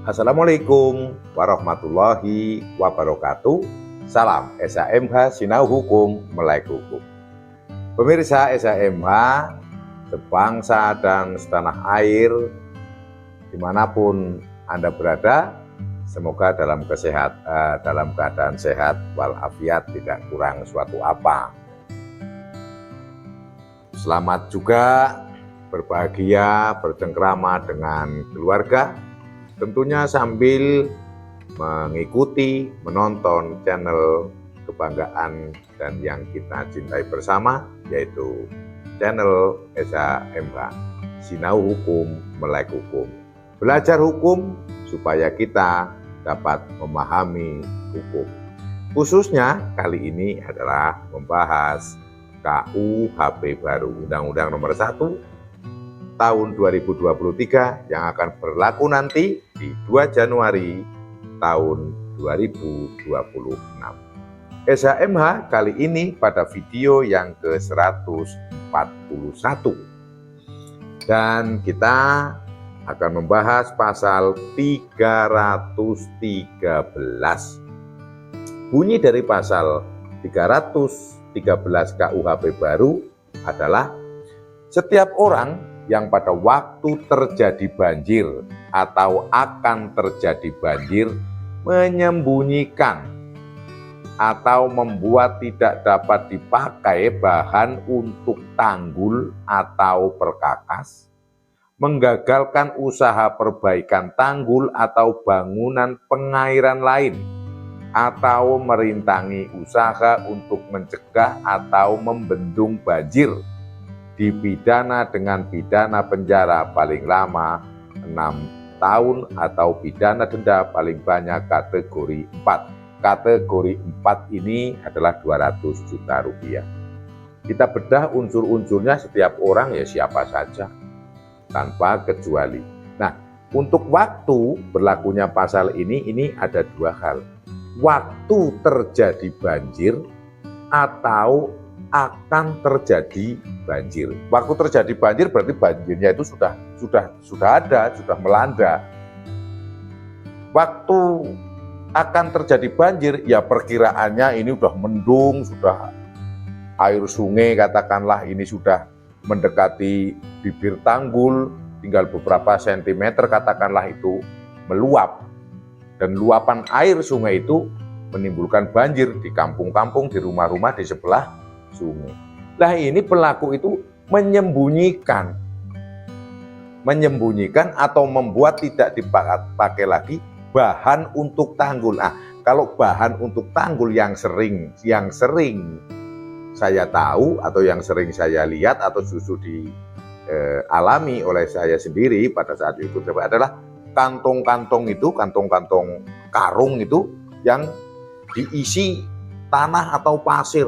Assalamualaikum warahmatullahi wabarakatuh. Salam SHMH Sinau Hukum Melek Hukum. Pemirsa SHMH sebangsa dan setanah air dimanapun Anda berada, semoga dalam keadaan sehat walafiat, tidak kurang suatu apa. Selamat juga berbahagia, bercengkrama dengan keluarga, tentunya sambil mengikuti, menonton channel kebanggaan dan yang kita cintai bersama, yaitu channel SHMH Sinau Hukum Melek Hukum. Belajar hukum supaya kita dapat memahami hukum. Khususnya kali ini adalah membahas KUHP baru, Undang-Undang Nomor 1 tahun 2023 yang akan berlaku nanti di 2 Januari tahun 2026. SHMH kali ini pada video yang ke-141. Dan kita akan membahas pasal 313. Bunyi dari pasal 313 KUHP baru adalah setiap orang yang pada waktu terjadi banjir atau akan terjadi banjir menyembunyikan atau membuat tidak dapat dipakai bahan untuk tanggul atau perkakas, menggagalkan usaha perbaikan tanggul atau bangunan pengairan lain, atau merintangi usaha untuk mencegah atau membendung banjir, dipidana dengan pidana penjara paling lama 6 tahun atau pidana denda paling banyak kategori 4. Kategori 4 ini adalah 200 juta rupiah. Kita bedah unsur-unsurnya setiap orang ya siapa saja, tanpa kecuali. Nah, untuk waktu berlakunya pasal ini ada dua hal. Waktu terjadi banjir atau akan terjadi banjir. Waktu terjadi banjir berarti banjirnya itu sudah ada, sudah melanda. Waktu akan terjadi banjir ya perkiraannya ini sudah mendung, sudah air sungai katakanlah ini sudah mendekati bibir tanggul, tinggal beberapa sentimeter katakanlah itu meluap. Dan luapan air sungai itu menimbulkan banjir di kampung-kampung, di rumah-rumah di sebelah sungai. Nah ini pelaku itu menyembunyikan atau membuat tidak dipakai lagi bahan untuk tanggul. Nah, kalau bahan untuk tanggul yang sering saya tahu atau yang sering saya lihat atau justru dialami oleh saya sendiri pada saat itu adalah kantong-kantong karung itu yang diisi tanah atau pasir,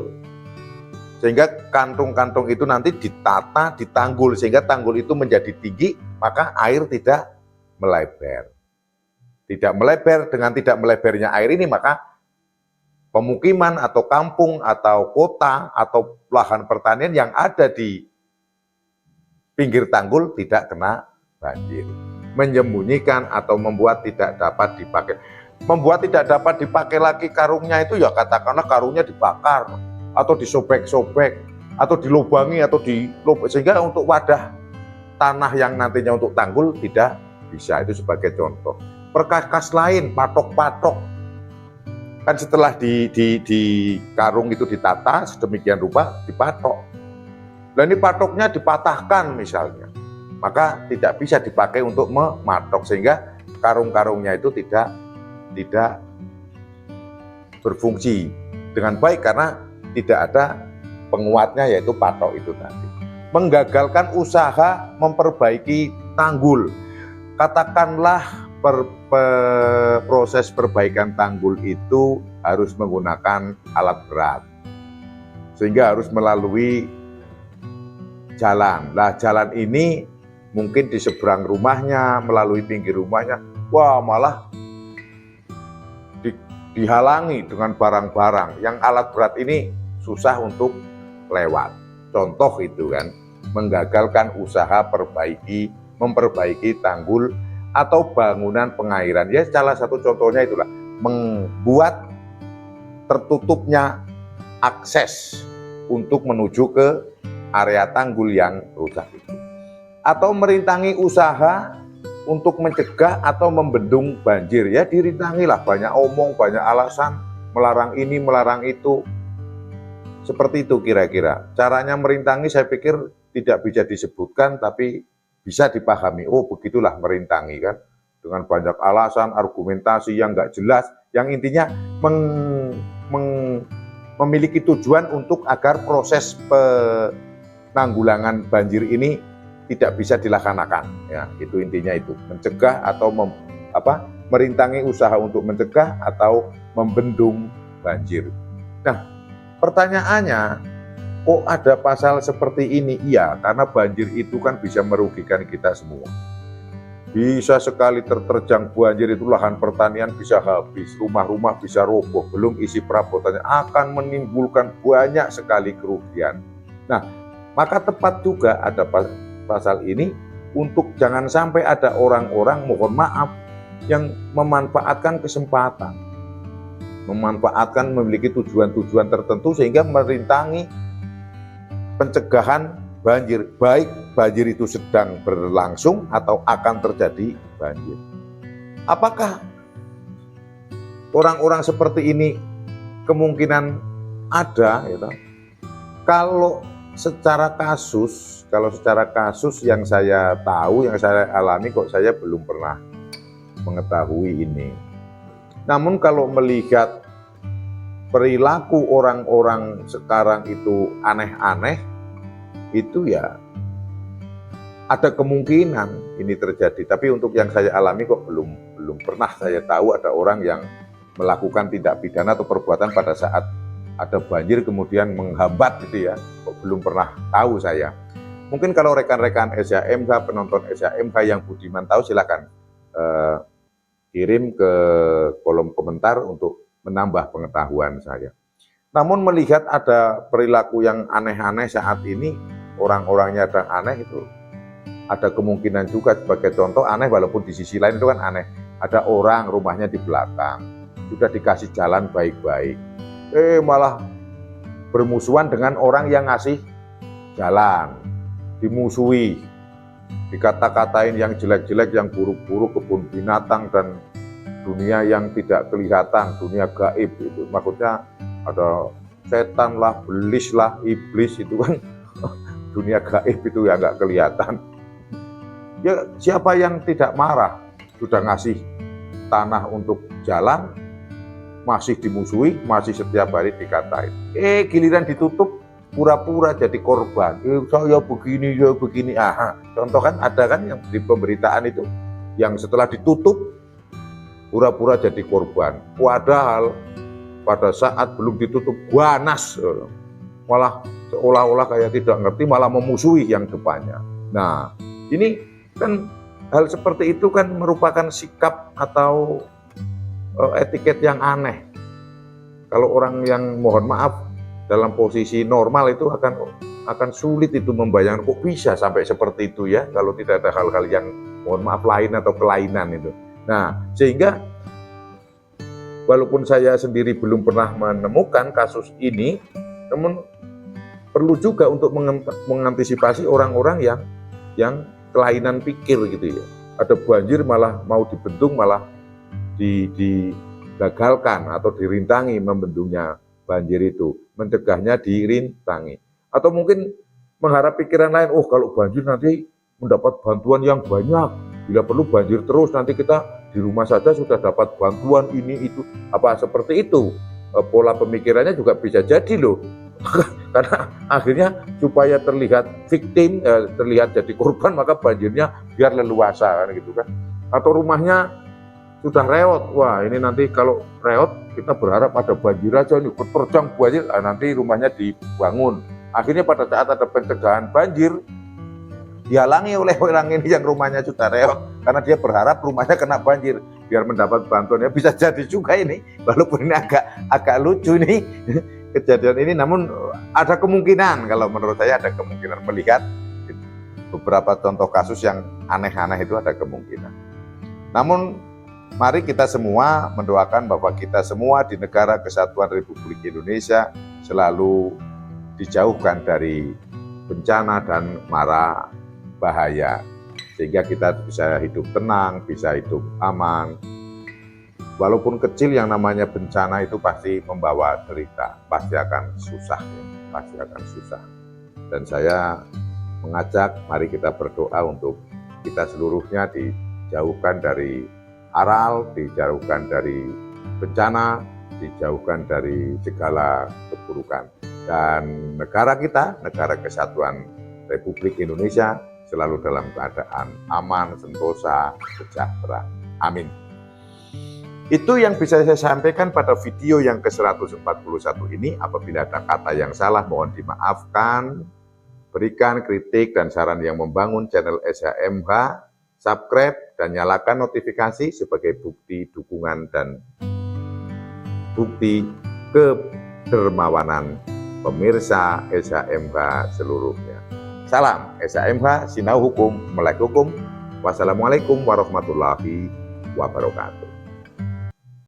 sehingga kantung-kantung itu nanti ditata di tanggul sehingga tanggul itu menjadi tinggi, maka air tidak melebar. Dengan tidak melebarnya air ini maka pemukiman atau kampung atau kota atau lahan pertanian yang ada di pinggir tanggul tidak kena banjir. Menyembunyikan atau membuat tidak dapat dipakai. Membuat tidak dapat dipakai lagi karungnya itu ya katakanlah karungnya dibakar atau disobek-sobek atau dilubangi atau sehingga untuk wadah tanah yang nantinya untuk tanggul tidak bisa. Itu sebagai contoh. Perkakas lain, patok-patok. Kan setelah di karung itu ditata sedemikian rupa dipatok. Dan ini patoknya dipatahkan misalnya, maka tidak bisa dipakai untuk mematok sehingga karung-karungnya itu tidak berfungsi dengan baik karena tidak ada penguatnya yaitu patok itu tadi. Menggagalkan usaha memperbaiki tanggul. Katakanlah proses perbaikan tanggul itu harus menggunakan alat berat sehingga harus melalui jalan. Nah, jalan ini mungkin di seberang rumahnya, melalui pinggir rumahnya, wah malah dihalangi dengan barang-barang yang alat berat ini susah untuk lewat. Contoh itu kan, menggagalkan usaha memperbaiki tanggul atau bangunan pengairan. Ya salah satu contohnya itulah membuat tertutupnya akses untuk menuju ke area tanggul yang rusak itu. Atau merintangi usaha untuk mencegah atau membendung banjir. Ya dirintangilah, banyak omong, banyak alasan, melarang ini, melarang itu. Seperti itu kira-kira. Caranya merintangi saya pikir tidak bisa disebutkan, tapi bisa dipahami. Oh begitulah merintangi kan. Dengan banyak alasan, argumentasi yang nggak jelas, yang intinya memiliki tujuan untuk agar proses penanggulangan banjir ini tidak bisa dilaksanakan. Ya, itu intinya itu, mencegah atau merintangi usaha untuk mencegah atau membendung banjir. Nah, pertanyaannya, kok ada pasal seperti ini? Iya, karena banjir itu kan bisa merugikan kita semua. Bisa sekali terterjang banjir itu lahan pertanian bisa habis, rumah-rumah bisa roboh, belum isi perabotannya, akan menimbulkan banyak sekali kerugian. Nah, maka tepat juga ada pasal ini untuk jangan sampai ada orang-orang, mohon maaf, yang memanfaatkan kesempatan, memiliki tujuan-tujuan tertentu sehingga merintangi pencegahan banjir, baik banjir itu sedang berlangsung atau akan terjadi banjir. Apakah orang-orang seperti ini kemungkinan ada? Gitu? Kalau secara kasus yang saya tahu, yang saya alami, kok saya belum pernah mengetahui ini. Namun kalau melihat perilaku orang-orang sekarang itu aneh-aneh, itu ya ada kemungkinan ini terjadi. Tapi untuk yang saya alami kok belum pernah saya tahu ada orang yang melakukan tindak pidana atau perbuatan pada saat ada banjir kemudian menghambat gitu ya. Kok belum pernah tahu saya. Mungkin kalau rekan-rekan SHMH, penonton SHMH yang budiman tahu, silakan kirim ke kolom komentar untuk menambah pengetahuan saya. Namun melihat ada perilaku yang aneh-aneh saat ini, orang-orangnya dan aneh itu, ada kemungkinan juga sebagai contoh aneh, walaupun di sisi lain itu kan aneh. Ada orang rumahnya di belakang, sudah dikasih jalan baik-baik, malah bermusuhan dengan orang yang ngasih jalan, dimusuhi, dikata-katain yang jelek-jelek, yang buruk-buruk, kebun binatang dan dunia yang tidak kelihatan, dunia gaib itu. Maksudnya ada setan lah, belis lah, iblis itu kan dunia gaib itu ya nggak kelihatan. Ya siapa yang tidak marah? Sudah ngasih tanah untuk jalan, masih dimusuhi, masih setiap hari dikatain. Giliran ditutup, pura-pura jadi korban. Saya begini, saya begini. Contoh kan ada kan yang di pemberitaan itu, yang setelah ditutup, pura-pura jadi korban. Padahal pada saat belum ditutup, ganas. Malah seolah-olah kayak tidak ngerti, malah memusuhi yang depannya. Nah, ini kan hal seperti itu kan merupakan sikap atau etiket yang aneh. Kalau orang yang mohon maaf dalam posisi normal itu akan sulit itu membayangkan kok bisa sampai seperti itu ya, kalau tidak ada hal-hal yang mohon maaf lain atau kelainan itu. Nah, sehingga walaupun saya sendiri belum pernah menemukan kasus ini, namun perlu juga untuk mengantisipasi orang-orang yang kelainan pikir gitu ya. Ada banjir malah mau dibendung, malah digagalkan atau dirintangi membendungnya banjir itu, mencegahnya dirintangi. Atau mungkin mengharap pikiran lain, kalau banjir nanti mendapat bantuan yang banyak, bila perlu banjir terus, nanti kita di rumah saja sudah dapat bantuan ini itu, apa seperti itu. Pola pemikirannya juga bisa jadi loh. Karena akhirnya supaya terlihat victim, terlihat jadi korban, maka banjirnya biar leluasa kan gitu kan. Atau rumahnya sudah reot, wah ini nanti kalau reot kita berharap ada banjir aja nih, terjang banjir, nanti rumahnya dibangun. Akhirnya pada saat ada pencegahan banjir, dihalangi oleh orang ini yang rumahnya sudah reot, karena dia berharap rumahnya kena banjir biar mendapat bantuan. Ya bisa jadi juga ini, walaupun ini agak lucu nih kejadian ini, namun ada kemungkinan, kalau menurut saya ada kemungkinan melihat beberapa contoh kasus yang aneh-aneh itu ada kemungkinan. Namun mari kita semua mendoakan bahwa kita semua di negara Kesatuan Republik Indonesia selalu dijauhkan dari bencana dan mara bahaya, sehingga kita bisa hidup tenang, bisa hidup aman. Walaupun kecil, yang namanya bencana itu pasti membawa derita, pasti akan susah, ya, pasti akan susah. Dan saya mengajak, mari kita berdoa untuk kita seluruhnya dijauhkan dari aral, dijauhkan dari bencana, dijauhkan dari segala keburukan. Dan negara kita, negara Kesatuan Republik Indonesia, selalu dalam keadaan aman, sentosa, sejahtera. Amin. Itu yang bisa saya sampaikan pada video yang ke-141 ini. Apabila ada kata yang salah, mohon dimaafkan. Berikan kritik dan saran yang membangun channel SHMH, subscribe dan nyalakan notifikasi sebagai bukti dukungan dan bukti kedermawanan pemirsa SHMH seluruhnya. Salam SHMH, Sinau Hukum, Melek Hukum. Wassalamualaikum warahmatullahi wabarakatuh.